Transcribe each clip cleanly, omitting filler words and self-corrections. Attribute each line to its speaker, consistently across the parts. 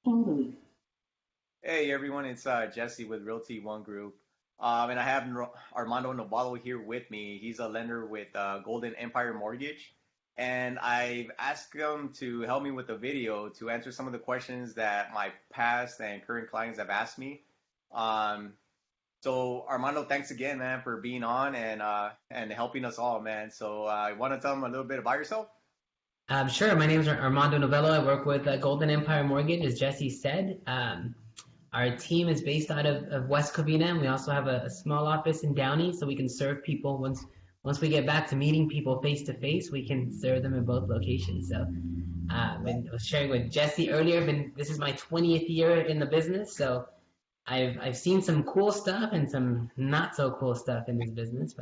Speaker 1: Totally.
Speaker 2: Hey everyone, it's Jesse with Realty One Group, and I have Armando Novallo here with me. He's a lender with Golden Empire Mortgage, and I've asked him to help me with a video to answer some of the questions that my past and current clients have asked me. Um, so Armando, thanks again, man, for being on and helping us all, man. So I want to tell him a little bit about yourself.
Speaker 1: Sure. My name is Armando Novello. I work with Golden Empire Mortgage, as Jesse said. Our team is based out of West Covina, and we also have a small office in Downey, so we can serve people once we get back to meeting people face to face. We can serve them in both locations. So, I was sharing with Jesse earlier. This is my 20th year in the business, so I've seen some cool stuff and some not so cool stuff in this business,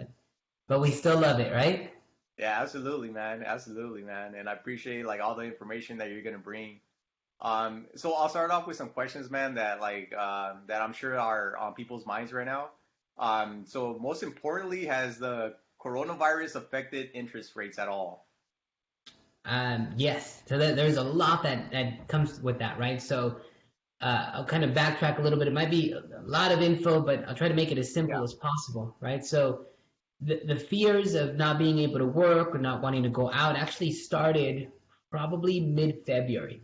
Speaker 1: but we still love it, right?
Speaker 2: Yeah, absolutely, man. Absolutely, man. And I appreciate like all the information that you're gonna bring. So I'll start off with some questions, man, that that I'm sure are on people's minds right now. So most importantly, has the coronavirus affected interest rates at all?
Speaker 1: Yes, so there's a lot that comes with that, right? So I'll kind of backtrack a little bit. It might be a lot of info, but I'll try to make it as simple
Speaker 2: Yeah.
Speaker 1: as possible, right? So the fears of not being able to work or not wanting to go out actually started probably mid-February,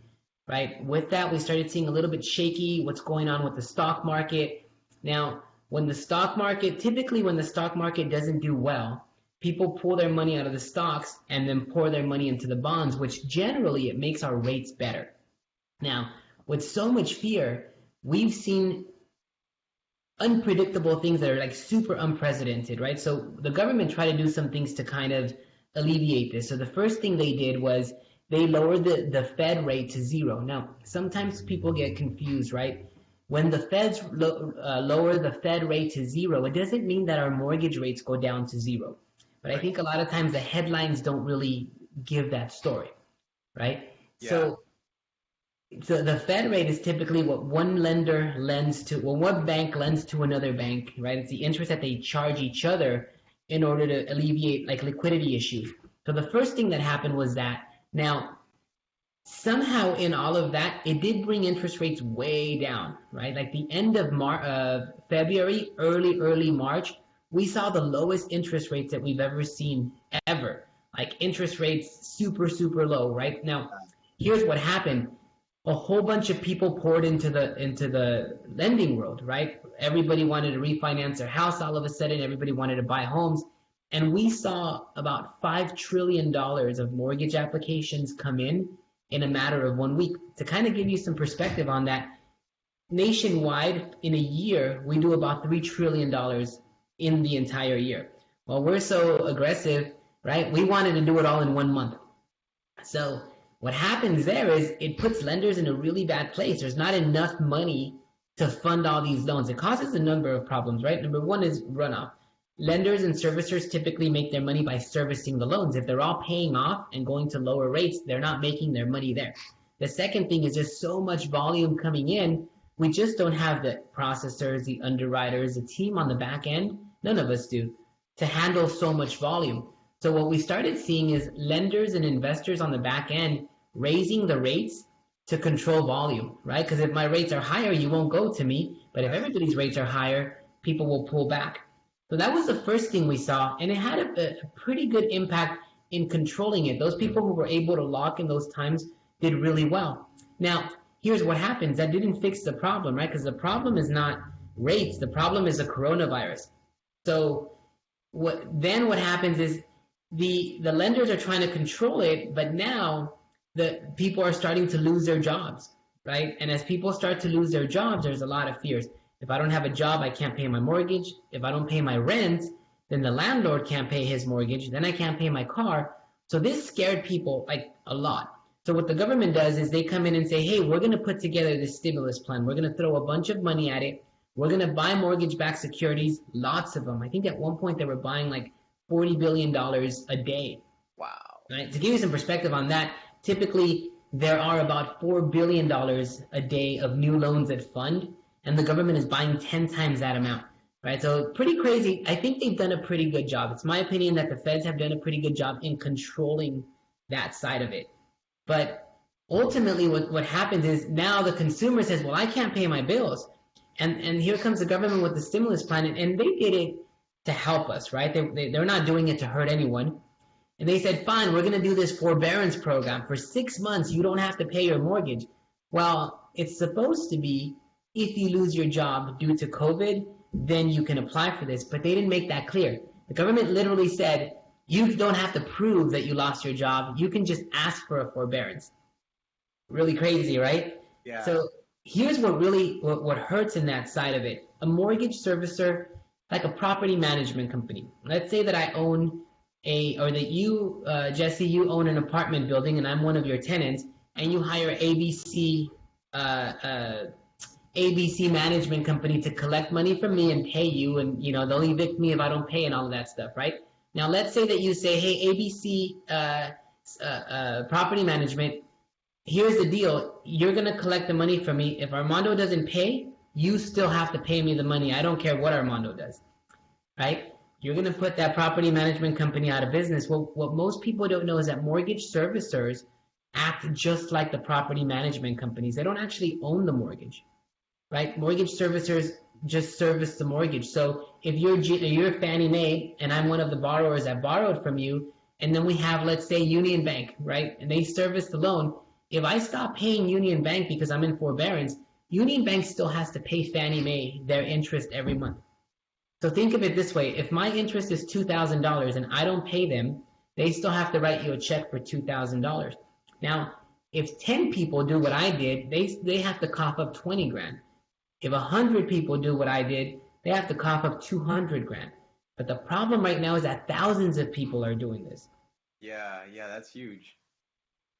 Speaker 1: right? With that, we started seeing a little bit shaky what's going on with the stock market. Now, typically when the stock market doesn't do well, people pull their money out of the stocks and then pour their money into the bonds, which generally it makes our rates better. Now, with so much fear, we've seen unpredictable things that are like super unprecedented, right? So the government tried to do some things to kind of alleviate this. So the first thing they did was they lowered the Fed rate to zero. Now, sometimes people get confused, right? When the feds lower the Fed rate to zero, it doesn't mean that our mortgage rates go down to zero. But I
Speaker 2: Right.
Speaker 1: think a lot of times the headlines don't really give that story, right?
Speaker 2: Yeah.
Speaker 1: So the Fed rate is typically what one lender lends to, well, one bank lends to another bank, right? It's the interest that they charge each other in order to alleviate like liquidity issues. So the first thing that happened was that. Now, somehow in all of that, it did bring interest rates way down, right? Like the end of February, early March, we saw the lowest interest rates that we've ever seen ever. Like interest rates super low, right? Now, here's what happened. A whole bunch of people poured into the lending world, right? Everybody wanted to refinance their house all of a sudden. Everybody wanted to buy homes. And we saw about $5 trillion of mortgage applications come in a matter of 1 week. To kind of give you some perspective on that, nationwide in a year, we do about $3 trillion in the entire year. Well, we're so aggressive, right? We wanted to do it all in 1 month. So what happens there is it puts lenders in a really bad place. There's not enough money to fund all these loans. It causes a number of problems, right? Number one is runoff. Lenders and servicers typically make their money by servicing the loans. If they're all paying off and going to lower rates, they're not making their money there. The second thing is just so much volume coming in. We just don't have the processors, the underwriters, the team on the back end. None of us do to handle so much volume. So what we started seeing is lenders and investors on the back end raising the rates to control volume, right? Because if my rates are higher, you won't go to me. But if everybody's rates are higher, people will pull back. So that was the first thing we saw, and it had a pretty good impact in controlling it. Those people who were able to lock in those times did really well. Now, here's what happens. That didn't fix the problem, right? Because the problem is not rates. The problem is the coronavirus. So what happens is the lenders are trying to control it, but now the people are starting to lose their jobs, right? And as people start to lose their jobs, there's a lot of fears. If I don't have a job, I can't pay my mortgage. If I don't pay my rent, then the landlord can't pay his mortgage. Then I can't pay my car. So this scared people like a lot. So what the government does is they come in and say, hey, we're going to put together this stimulus plan. We're going to throw a bunch of money at it. We're going to buy mortgage-backed securities, lots of them. I think at one point they were buying like $40 billion a day.
Speaker 2: Wow.
Speaker 1: Right? To give you some perspective on that, typically there are about $4 billion a day of new loans that fund, and the government is buying 10 times that amount. Right? So pretty crazy. I think they've done a pretty good job. It's my opinion that the feds have done a pretty good job in controlling that side of it. But Ultimately, what happens is now the consumer says, well, I can't pay my bills. And here comes the government with the stimulus plan, and they did it to help us, right? They're not doing it to hurt anyone. And they said, fine, we're going to do this forbearance program. For 6 months, you don't have to pay your mortgage. Well, it's supposed to be if you lose your job due to COVID, then you can apply for this. But they didn't make that clear. The government literally said, you don't have to prove that you lost your job. You can just ask for a forbearance. Really crazy, right?
Speaker 2: Yeah.
Speaker 1: So here's what hurts in that side of it. A mortgage servicer, like a property management company. Let's say that I own or that you, Jesse, you own an apartment building and I'm one of your tenants, and you hire ABC management company to collect money from me and pay you, and they'll evict me if I don't pay and all of that stuff, right? Now let's say that you say, hey, ABC property management, here's the deal. You're going to collect the money from me. If Armando doesn't pay, you still have to pay me the money. I don't care what Armando does, right? You're going to put that property management company out of business. Well, what most people don't know is that mortgage servicers act just like the property management companies. They don't actually own the mortgage, right? Mortgage servicers just service the mortgage. So if you're Fannie Mae and I'm one of the borrowers that borrowed from you, and then we have, let's say, Union Bank, right? And they service the loan. If I stop paying Union Bank because I'm in forbearance, Union Bank still has to pay Fannie Mae their interest every month. So think of it this way. If my interest is $2,000 and I don't pay them, they still have to write you a check for $2,000. Now, if 10 people do what I did, they have to cough up 20 grand. If 100 people do what I did, they have to cough up 200 grand. But the problem right now is that thousands of people are doing this.
Speaker 2: Yeah, that's huge.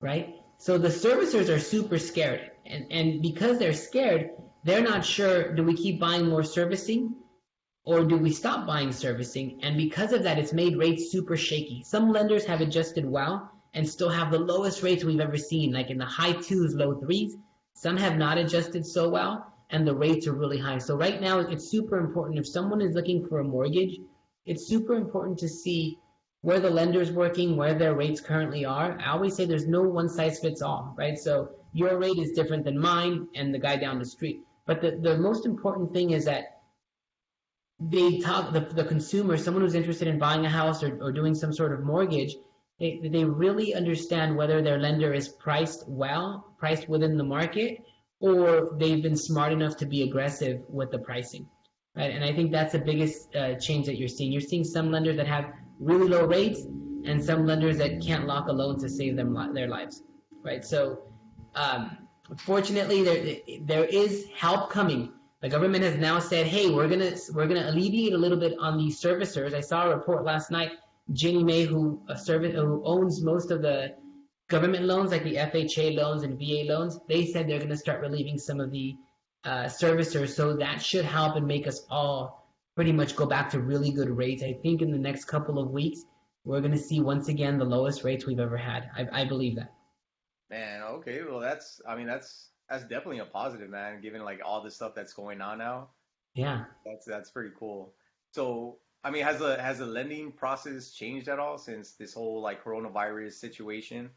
Speaker 1: Right? So the servicers are super scared. And because they're scared, they're not sure, do we keep buying more servicing or do we stop buying servicing? And because of that, it's made rates super shaky. Some lenders have adjusted well and still have the lowest rates we've ever seen, like in the high 2s, low 3s. Some have not adjusted so well, and the rates are really high. So right now, it's super important. If someone is looking for a mortgage, it's super important to see where the lender's working, where their rates currently are. I always say there's no one size fits all, right? So your rate is different than mine and the guy down the street. But the most important thing is that the consumer, someone who's interested in buying a house or doing some sort of mortgage, they really understand whether their lender is priced within the market, or they've been smart enough to be aggressive with the pricing, right? And I think that's the biggest change that you're seeing. You're seeing some lenders that have really low rates and some lenders that can't lock a loan to save them their lives, right? So fortunately, there is help coming. The government has now said, hey, we're gonna alleviate a little bit on these servicers. I saw a report last night. Ginnie Mae, who owns most of the government loans, like the FHA loans and VA loans, they said they're going to start relieving some of the servicers. So that should help and make us all pretty much go back to really good rates. I think in the next couple of weeks, we're going to see once again the lowest rates we've ever had. I believe that.
Speaker 2: Man, okay, well that's definitely a positive, man, given like all the stuff that's going on now.
Speaker 1: Yeah.
Speaker 2: That's pretty cool. So, I mean, has the lending process changed at all since this whole like coronavirus situation?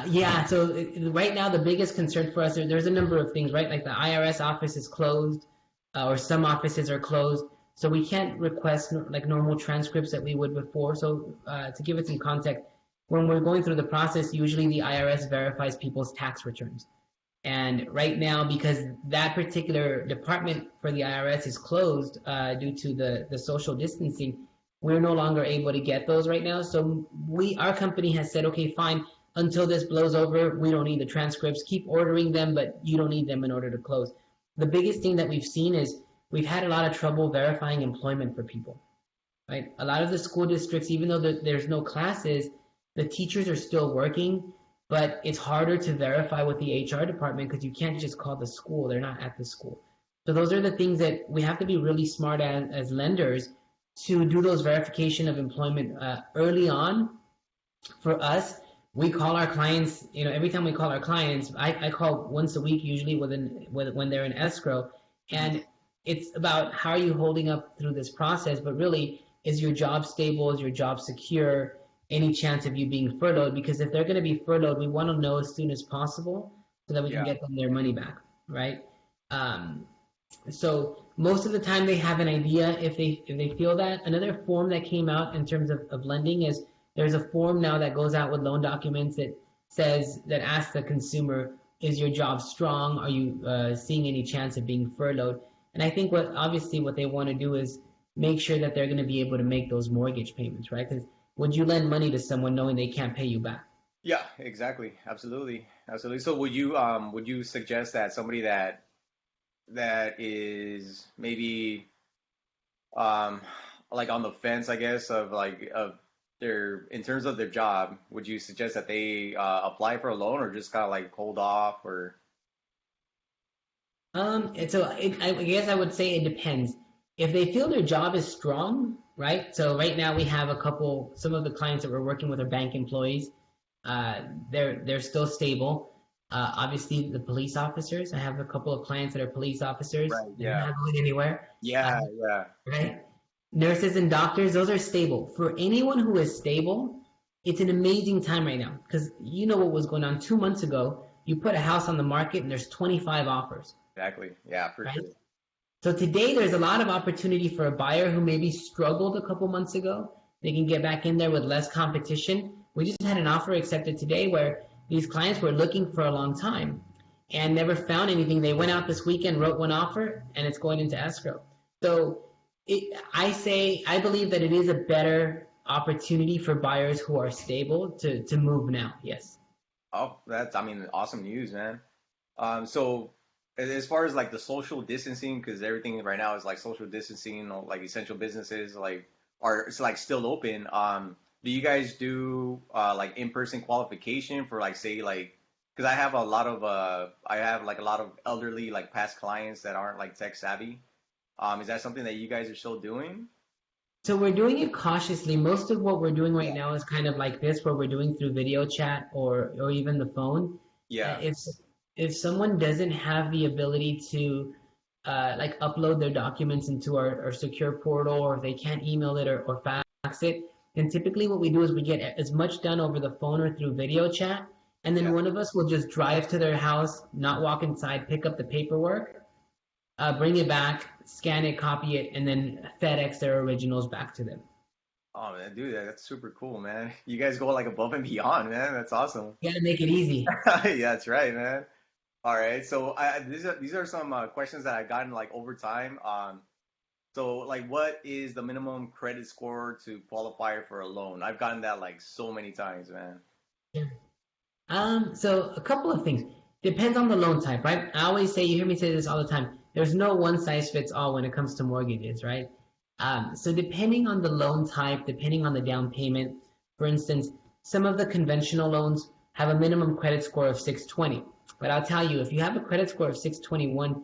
Speaker 1: Yeah, so right now the biggest concern for us, there's a number of things, right? Like the IRS office is closed, or some offices are closed, so we can't request like normal transcripts that we would before. So to give it some context, when we're going through the process, usually the IRS verifies people's tax returns. And right now, because that particular department for the IRS is closed due to the social distancing, we're no longer able to get those right now. So our company has said, okay, fine, until this blows over, we don't need the transcripts. Keep ordering them, but you don't need them in order to close. The biggest thing that we've seen is we've had a lot of trouble verifying employment for people, right? A lot of the school districts, even though there's no classes, the teachers are still working, but it's harder to verify with the HR department because you can't just call the school. They're not at the school. So those are the things that we have to be really smart at as lenders to do those verification of employment early on. For us, we call our clients, every time we call our clients, I call once a week usually when they're in escrow. And it's about how are you holding up through this process, but really, is your job stable? Is your job secure? any chance of you being furloughed, because if they're going to be furloughed, we want to know as soon as possible so that we can
Speaker 2: Yeah.
Speaker 1: get them their money back, right? Um, so most of the time they have an idea if they feel that. Another form that came out in terms of lending is there's a form now that goes out with loan documents that asks the consumer, is your job strong? Are you seeing any chance of being furloughed? And I think what they want to do is make sure that they're going to be able to make those mortgage payments, right? Because would you lend money to someone knowing they can't pay you back?
Speaker 2: Yeah, exactly. Absolutely. Absolutely. So would you suggest that somebody that is maybe um like on the fence, I guess, of like of their in terms of their job, would you suggest that they apply for a loan or just kind of like hold off or
Speaker 1: I guess I would say it depends. If they feel their job is strong, right? So right now we have some of the clients that we're working with are bank employees. They're still stable. Obviously, the police officers. I have a couple of clients that are police officers.
Speaker 2: right?
Speaker 1: They're
Speaker 2: Yeah.
Speaker 1: not going anywhere.
Speaker 2: Yeah, yeah.
Speaker 1: Right? Nurses and doctors, those are stable. For anyone who is stable, it's an amazing time right now because you know what was going on 2 months ago. You put a house on the market and there's 25 offers,
Speaker 2: Exactly. Yeah, for
Speaker 1: right?
Speaker 2: sure.
Speaker 1: So today there's a lot of opportunity for a buyer who maybe struggled a couple months ago. They can get back in there with less competition. We just had an offer accepted today where these clients were looking for a long time and never found anything. They went out this weekend, wrote one offer, and it's going into escrow. So I believe that it is a better opportunity for buyers who are stable to move now. Yes.
Speaker 2: Oh, that's, I mean, awesome news, man. So as far as like the social distancing, because everything right now is like social distancing, you know, like essential businesses like are it's like still open. Do you guys do like in-person qualification for like say like because I have like a lot of elderly like past clients that aren't like tech savvy. Is that something that you guys are still doing?
Speaker 1: So we're doing it cautiously. Most of what we're doing right
Speaker 2: Yeah.
Speaker 1: now is kind of like this, where we're doing through video chat or even the phone. Uh,
Speaker 2: Yeah.
Speaker 1: if if someone doesn't have the ability to like upload their documents into our secure portal, or if they can't email it or fax it, then typically what we do is we get as much done over the phone or through video chat, and then
Speaker 2: Yeah.
Speaker 1: one of us will just drive to their house, not walk inside, pick up the paperwork, bring it back, scan it, copy it, and then FedEx their originals back to them.
Speaker 2: Oh man, dude, that's super cool, man. You guys go like above and beyond, man. That's awesome.
Speaker 1: You gotta make it easy.
Speaker 2: Yeah, that's right, man. All right, so these are some questions that I've gotten like over time. So like, what is the minimum credit score to qualify for a loan? I've gotten that like so many times, man.
Speaker 1: Yeah. So a couple of things. Depends on the loan type, right? I always say, you hear me say this all the time. There's no one size fits all when it comes to mortgages, right? So depending on the loan type, depending on the down payment, for instance, some of the conventional loans have a minimum credit score of 620. But I'll tell you, if you have a credit score of 621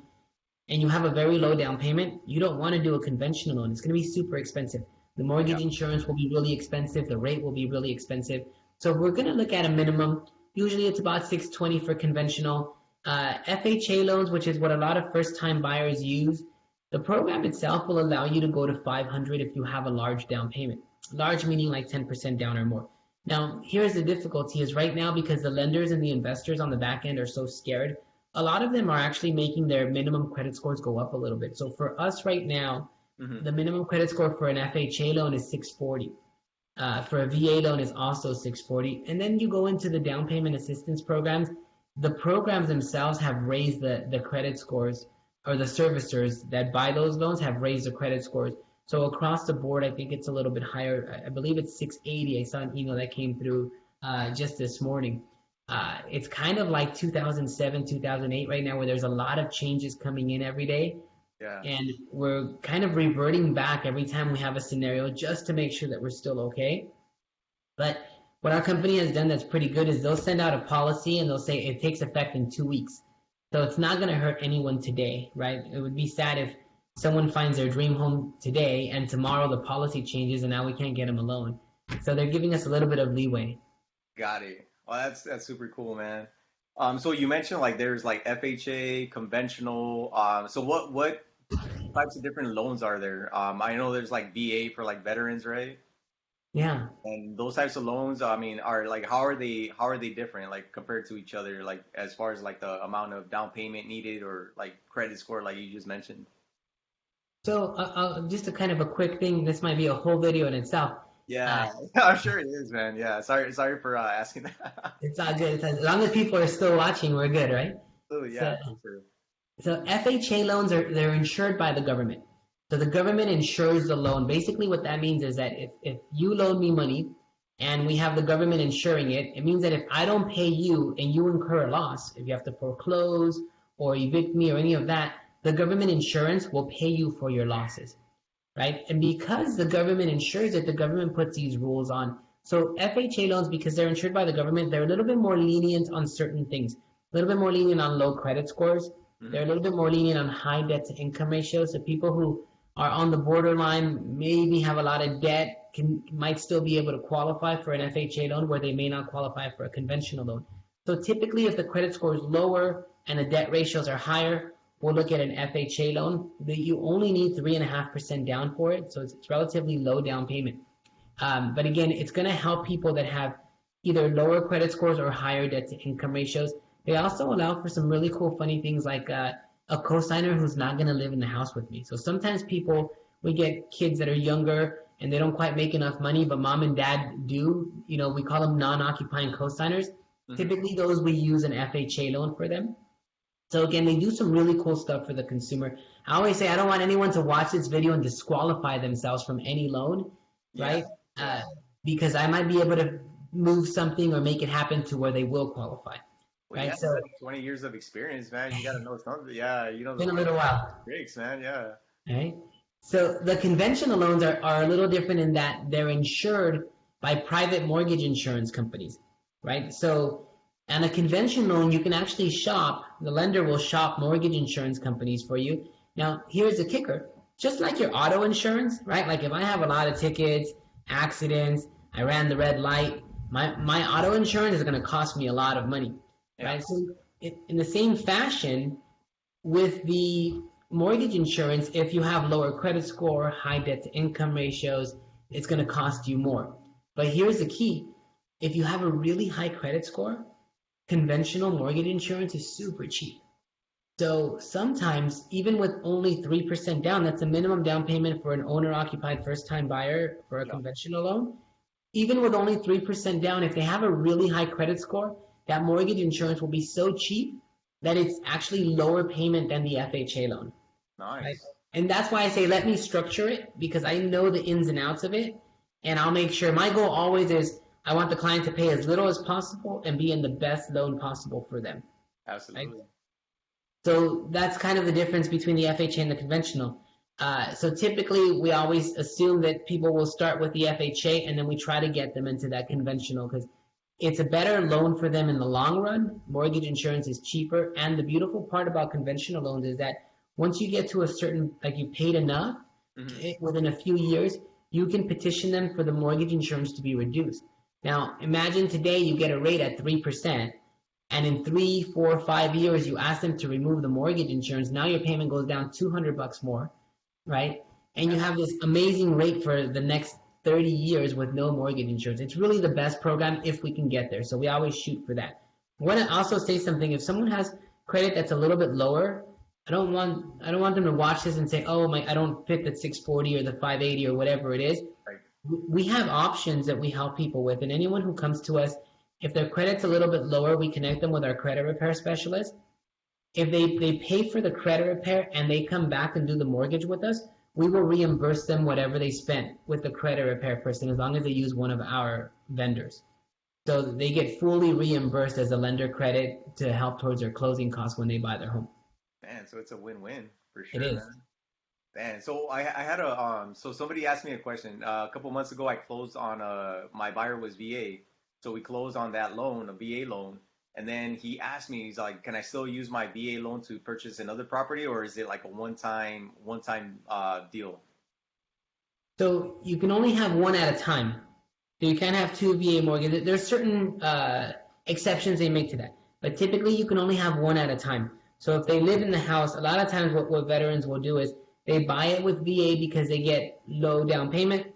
Speaker 1: and you have a very low down payment, you don't want to do a conventional loan. It's going to be super expensive. The
Speaker 2: Yeah,
Speaker 1: mortgage insurance will be really expensive. The rate will be really expensive. So we're going to look at a minimum. Usually it's about 620 for conventional. FHA loans, which is what a lot of first-time buyers use, the program itself will allow you to go to 500 if you have a large down payment. Large meaning like 10% down or more. Now, here's the difficulty is right now because the lenders and the investors on the back end are so scared, a lot of them are actually making their minimum credit scores go up a little bit. So for us right now,
Speaker 2: hmm
Speaker 1: the minimum credit score for an FHA loan is 640. For a VA loan is also 640. And then you go into the down payment assistance programs. The programs themselves have raised the credit scores, or the servicers that buy those loans have raised the credit scores. So across the board, I think it's a little bit higher. I believe it's 680. I saw an email that came through just this morning. It's kind of like 2007, 2008 right now, where there's a lot of changes coming in every day.
Speaker 2: yeah,
Speaker 1: And we're kind of reverting back every time we have a scenario just to make sure that we're still okay. But what our company has done that's pretty good is they'll send out a policy and they'll say it takes effect in 2 weeks. So it's not going to hurt anyone today, right? It would be sad if someone finds their dream home today and tomorrow the policy changes and now we can't get them a loan. So they're giving us a little bit of leeway.
Speaker 2: got it. Well, that's super cool, man. So you mentioned like there's like FHA, conventional. So what types of different loans are there? I know there's like VA for like veterans, right?
Speaker 1: Yeah.
Speaker 2: And those types of loans, I mean, are like how are they different like compared to each other, like as far as like the amount of down payment needed or like credit score, like you just mentioned?
Speaker 1: So just a kind of a quick thing. This might be a whole video in itself. Uh,
Speaker 2: Yeah, I'm sure it is, man. Yeah, sorry for asking that.
Speaker 1: it's all good. As long as people are still watching, we're good, right?
Speaker 2: Oh
Speaker 1: So,
Speaker 2: yeah, for sure.
Speaker 1: so FHA loans they're insured by the government. So the government insures the loan. Basically, what that means is that if you loan me money and we have the government insuring it, it means that if I don't pay you and you incur a loss, if you have to foreclose or evict me or any of that, the government insurance will pay you for your losses, right? And because the government insures it, the government puts these rules on. So FHA loans, because they're insured by the government, they're a little bit more lenient on certain things. A little bit more lenient on low credit scores. They're a
Speaker 2: Hmm.
Speaker 1: little bit more lenient on high debt to income ratios. So people who are on the borderline, maybe have a lot of debt, might still be able to qualify for an FHA loan where they may not qualify for a conventional loan. So typically, if the credit score is lower and the debt ratios are higher, we'll look at an FHA loan. That you only need 3.5% down for it, so it's relatively low down payment. But again, it's going to help people that have either lower credit scores or higher debt to income ratios. They also allow for some really cool, funny things like a cosigner who's not going to live in the house with me. So sometimes we get kids that are younger and they don't quite make enough money, but mom and dad do. We call them non-occupying cosigners.
Speaker 2: Hmm.
Speaker 1: Typically, those we use an FHA loan for them. So again, they do some really cool stuff for the consumer. I always say I don't want anyone to watch this video and disqualify themselves from any loan,
Speaker 2: Yeah,
Speaker 1: right?
Speaker 2: yeah.
Speaker 1: Uh, because I might be able to move something or make it happen to where they will qualify,
Speaker 2: Well,
Speaker 1: right?
Speaker 2: yeah,
Speaker 1: So
Speaker 2: 20 years of experience, man. You gotta know something. Yeah, you know
Speaker 1: it's been a little while,
Speaker 2: tricks, man. Yeah.
Speaker 1: right? So the conventional loans are a little different in that they're insured by private mortgage insurance companies, right? So on a conventional loan, you can actually shop, the lender will shop mortgage insurance companies for you. Now, here's the kicker. Just like your auto insurance, right? Like if I have a lot of tickets, accidents, I ran the red light, my auto insurance is going to cost me a lot of money,
Speaker 2: Yeah.
Speaker 1: right? So in the same fashion, with the mortgage insurance, if you have lower credit score, high debt to income ratios, it's going to cost you more. But here's the key. If you have a really high credit score, conventional mortgage insurance is super cheap. So sometimes, even with only 3% down, that's a minimum down payment for an owner occupied first time buyer for a
Speaker 2: Yeah.
Speaker 1: conventional loan. Even with only 3% down, if they have a really high credit score, that mortgage insurance will be so cheap that it's actually lower payment than the FHA loan, right?
Speaker 2: Nice.
Speaker 1: And that's why I say let me structure it because I know the ins and outs of it, and I'll make sure my goal always is I want the client to pay as little as possible and be in the best loan possible for them, right?
Speaker 2: Absolutely.
Speaker 1: So that's kind of the difference between the FHA and the conventional. So typically, we always assume that people will start with the FHA and then we try to get them into that conventional because it's a better loan for them in the long run. Mortgage insurance is cheaper. And the beautiful part about conventional loans is that once you get to a certain, like you paid enough,
Speaker 2: Hmm.
Speaker 1: within a few years, you can petition them for the mortgage insurance to be reduced. Now, imagine today you get a rate at 3%, and in 3, 4, 5 years, you ask them to remove the mortgage insurance. Now your payment goes down $200 more, right? And you
Speaker 2: Yeah.
Speaker 1: have this amazing rate for the next 30 years with no mortgage insurance. It's really the best program if we can get there. So we always shoot for that. I want to also say something. If someone has credit that's a little bit lower, I don't want them to watch this and say, "Oh, I don't fit the 640 or the 580 or whatever it is."
Speaker 2: Right.
Speaker 1: We have options that we help people with, and anyone who comes to us, if their credit's a little bit lower, we connect them with our credit repair specialist. If they pay for the credit repair and they come back and do the mortgage with us, we will reimburse them whatever they spent with the credit repair person as long as they use one of our vendors. So they get fully reimbursed as a lender credit to help towards their closing costs when they buy their home.
Speaker 2: Man, so it's a win-win for
Speaker 1: It
Speaker 2: sure,
Speaker 1: is.
Speaker 2: man. Man, so I had so somebody asked me a question. A couple months ago I closed on my buyer was VA. So we closed on that loan, a VA loan. And then he asked me, he's like, can I still use my VA loan to purchase another property, or is it like a one-time deal?
Speaker 1: So you can only have one at a time. So you can't have two VA mortgages. There's certain exceptions they make to that. But typically you can only have one at a time. So if they live in the house, a lot of times what veterans will do is they buy it with VA because they get low down payment.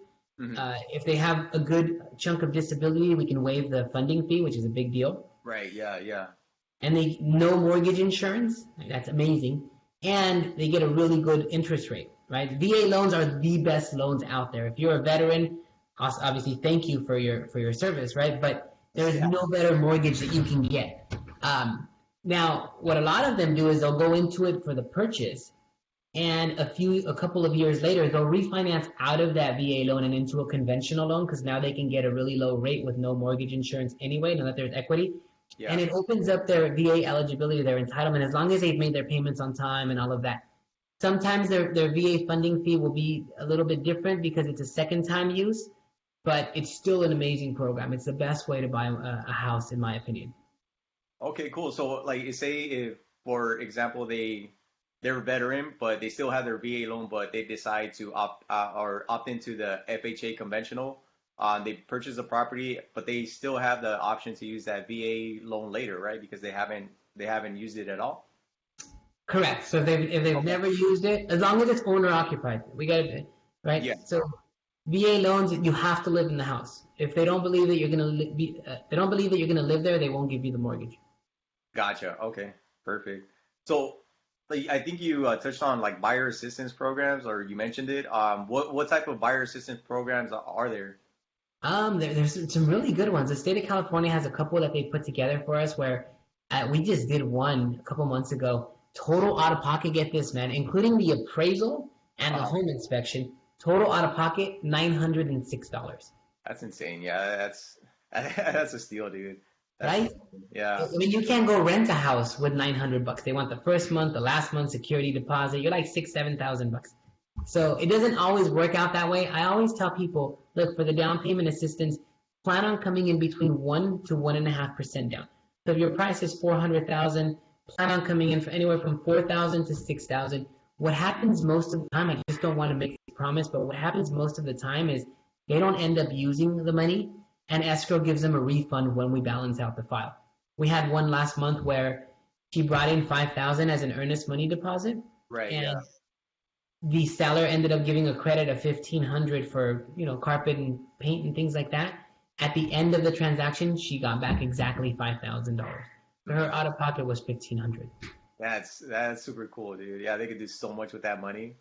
Speaker 2: Hmm.
Speaker 1: If they have a good chunk of disability, we can waive the funding fee, which is a big deal.
Speaker 2: Right. Yeah. Yeah.
Speaker 1: And they no mortgage insurance. That's amazing. And they get a really good interest rate, right? VA loans are the best loans out there. If you're a veteran, obviously thank you for your service, right? But there is
Speaker 2: Yeah.
Speaker 1: no better mortgage that you can get. Now, what a lot of them do is they'll go into it for the purchase, and a couple of years later, they'll refinance out of that VA loan and into a conventional loan because now they can get a really low rate with no mortgage insurance anyway, now that there's equity.
Speaker 2: Yeah.
Speaker 1: And it opens up their VA eligibility, their entitlement, as long as they've made their payments on time and all of that. Sometimes their VA funding fee will be a little bit different because it's a second time use, but it's still an amazing program. It's the best way to buy a house, in my opinion.
Speaker 2: Okay. Cool. So, like, say if, for example, they're a veteran, but they still have their VA loan, but they decide to opt into the FHA conventional. They purchase a property, but they still have the option to use that VA loan later, right? Because they haven't used it at all.
Speaker 1: Correct. So if they've
Speaker 2: Okay.
Speaker 1: never used it, as long as it's owner occupied, we got it, right?
Speaker 2: Yeah.
Speaker 1: So VA loans, you have to live in the house. If they don't believe that you're gonna they don't believe that you're gonna live there, they won't give you the mortgage.
Speaker 2: Gotcha. Okay. Perfect. So, like, I think you touched on like buyer assistance programs, or you mentioned it. What type of buyer assistance programs are there?
Speaker 1: There's some really good ones. The state of California has a couple that they put together for us where we just did one a couple months ago. Total out of pocket, get this, man, including the appraisal and the
Speaker 2: Uh,
Speaker 1: home inspection. Total out of pocket, $906,
Speaker 2: that's insane. Yeah, that's that's a steal, dude. That's
Speaker 1: right?
Speaker 2: insane. Yeah.
Speaker 1: I mean, you can't go rent a house with $900. They want the first month, the last month, security deposit. You're like 7,000 bucks. So it doesn't always work out that way. I always tell people, look, for the down payment assistance, plan on coming in between 1 to 1.5% down. So if your price is 400,000, plan on coming in for anywhere from 4,000 to 6,000. What happens most of the time, I just don't want to make a promise, but what happens most of the time is they don't end up using the money, and escrow gives them a refund when we balance out the file. We had one last month where she brought in 5,000 as an earnest money deposit,
Speaker 2: Right.
Speaker 1: and
Speaker 2: Yeah.
Speaker 1: the seller ended up giving a credit of 1,500 for carpet and paint and things like that. At the end of the transaction, she got back exactly $5,000. Her
Speaker 2: Mhm.
Speaker 1: out of pocket was 1,500.
Speaker 2: That's super cool, dude. Yeah, they could do so much with that money.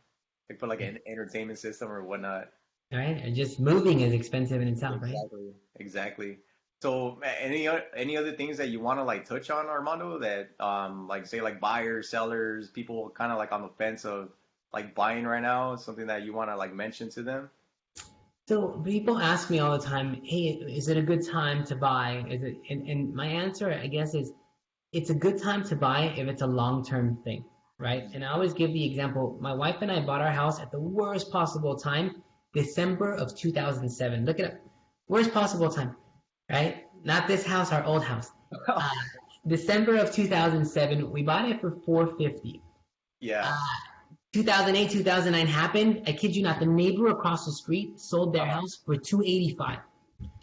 Speaker 2: They put like an entertainment system or whatnot.
Speaker 1: Right? And just moving is expensive in itself, right?
Speaker 2: Exactly. Exactly. So, any other things that you want to like touch on, Armando? That like say like buyers, sellers, people kind of like on the fence of like buying right now. Something that you want to like mention to them?
Speaker 1: So people ask me all the time, hey, is it a good time to buy? Is it? And my answer, I guess, is it's a good time to buy if it's a long-term thing, right?
Speaker 2: Mhm.
Speaker 1: And I always give the example, my wife and I bought our house at the worst possible time, December of 2007. Look it up. Worst possible time, right? Not this house, our old house. Uh, December of 2007, we bought it for 450.
Speaker 2: Yeah.
Speaker 1: 2008, 2009 happened. I kid you not, the neighbor across the street sold their
Speaker 2: Uh,
Speaker 1: house for 285,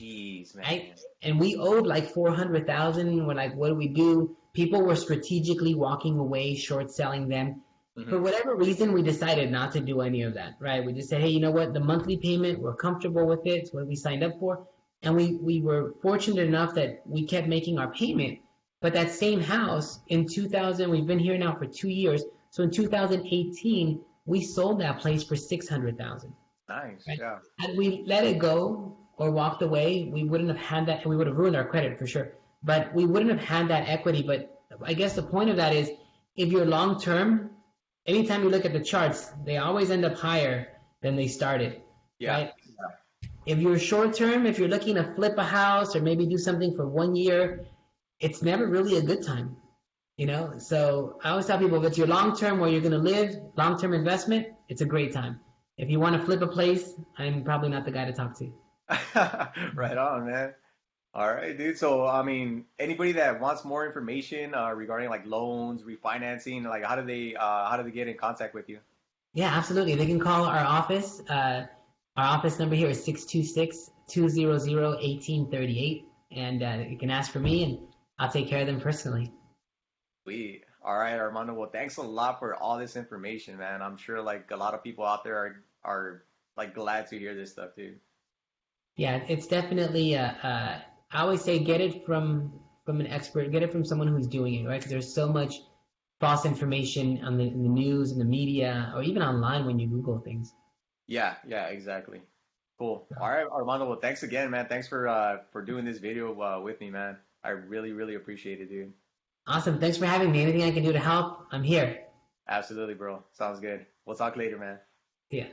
Speaker 2: Jeez,
Speaker 1: right?
Speaker 2: man.
Speaker 1: And we owed like 400,000. We're like, what do we do? People were strategically walking away, short selling them. For
Speaker 2: Hmm.
Speaker 1: whatever reason, we decided not to do any of that, right? We just said, hey, you know what? The monthly payment, we're comfortable with it. It's what we signed up for. And we were fortunate enough that we kept making our payment. But that same house in 2000, we've been here now for 2 years. So in 2018, we sold that place for 600,000.
Speaker 2: Nice.
Speaker 1: Right?
Speaker 2: Yeah.
Speaker 1: Had we let it go or walked away, we wouldn't have had that, and we would have ruined our credit for sure. But we wouldn't have had that equity. But I guess the point of that is, if you're long term, anytime you look at the charts, they always end up higher than they started,
Speaker 2: Yeah.
Speaker 1: right? If you're short term, if you're looking to flip a house or maybe do something for 1 year, it's never really a good time, So I always tell people, if it's your long term where you're going to live, long term investment, it's a great time. If you want to flip a place, I'm probably not the guy to talk to.
Speaker 2: Right on, man. All right, dude. So, I mean, anybody that wants more information regarding like loans, refinancing, like how do they get in contact with you?
Speaker 1: Yeah, absolutely. They can call our office. Our office number here is 626-200-1838. And you can ask for me, and I'll take care of them personally.
Speaker 2: Sweet. All right, Armando. Well, thanks a lot for all this information, man. I'm sure like a lot of people out there are like glad to hear this stuff, dude.
Speaker 1: Yeah, it's definitely. I always say get it from an expert, get it from someone who's doing it, right? Because there's so much false information on in the news and the media, or even online when you Google things.
Speaker 2: Yeah, yeah, exactly. Cool. All right, Armando. Well, thanks again, man. Thanks for doing this video with me, man. I really, really appreciate it, dude.
Speaker 1: Awesome. Thanks for having me. Anything I can do to help, I'm here.
Speaker 2: Absolutely, bro. Sounds good. We'll talk later, man.
Speaker 1: See ya.